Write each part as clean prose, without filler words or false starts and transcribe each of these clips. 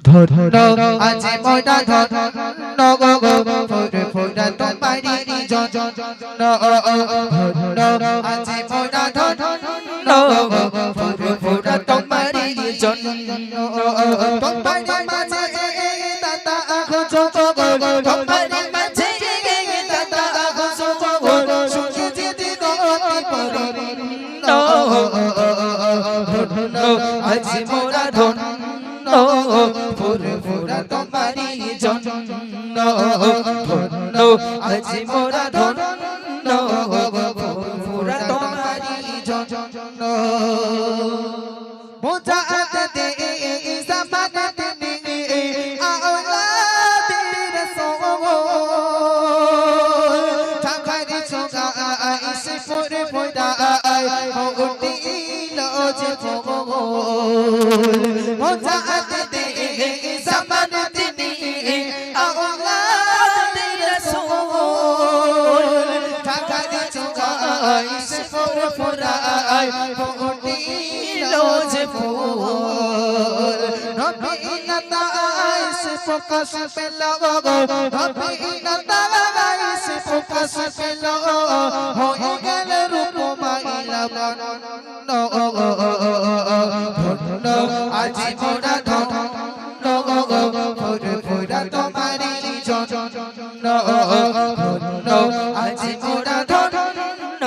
ধন্য আজ মোরা ধন্য গো গো ফুরে ফুরা তোমারি জন্য ধন্য আজ মোরা ধন্য গো গো ফুরে ফুরা তোমারি জন্য তোমারি মাঝে দাদা খোঁজো গো তোমারি মাঝে দাদা খোঁজো গো সুখে যেতে গতি পরে ধন্য আজ মোরা ধন্য ফুরে ফুরা তোমারি জন্য ধন্য আজ মোরা ধন্য ফুরে ফুরা তোমারি জন্য মুজাহিদে জামানাত নে আওলাদে রাসূল ঢাকার সোগায় সে ফুরে ফুরা হউটিল যে ফুল মুজাহিদে জামানাত নে আওলাদে রাসূল ঢাকার সোগায় সে ফুরে ফুরা হউটিল যে ফুল নবী নাতায় সে প্রকাশ পেল নবী নাতায় সে প্রকাশ পেল হয়ে গেল রূপমালা বর্ণ ধন্য আজ মোরা ধন্য ফুরে ফুরা তোমারি জন্য ধন্য আজ মোরা ধন্য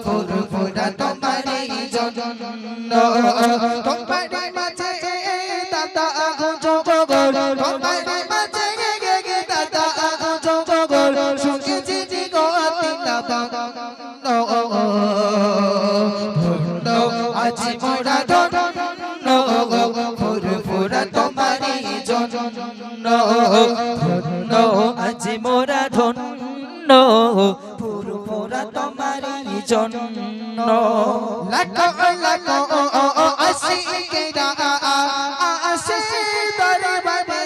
ফুরে ফুরা তোমারি জন্য তোমারি মাঝে দাদা খোঁজো গো তোমারি মাঝে দাদা খোঁজো গো সুখে যেতে গতি না ধন্য আজ মোরা ধন্য ফুরে ফুরা তোমারি জন্য ধন্য আজ মোরা ধন্য ফুরে ফুরা তোমারি জন্য লাখো লাখো আশিকেরা আসে দরবারে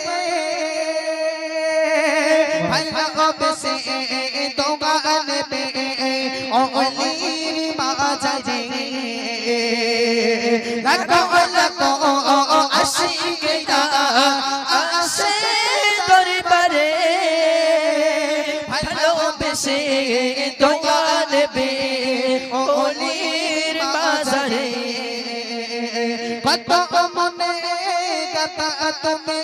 ভাইরা অবসে দোকান পে অলির বাজারে লাখো লাখো আশিকেরা আসে দরবারে ভাইরা অবসে দোকান পে অলির বাজারে কত মনে গাতা তুমি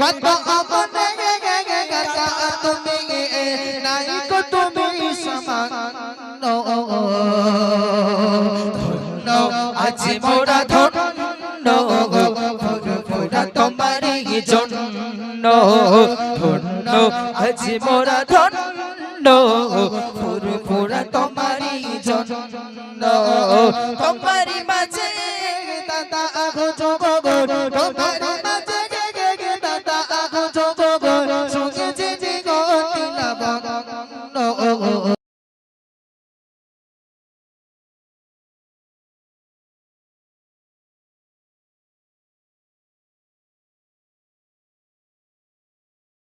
কত মনে গাতা তুমি নাই কো তুমি সমান ধন্য আজ মোরা ধন্য ফুরে ফুরা তোমারি জন্য ধন্য আজ মোরা ধন্য ফুরে ফুরা তোমারি জন্য তোমারি মাঝে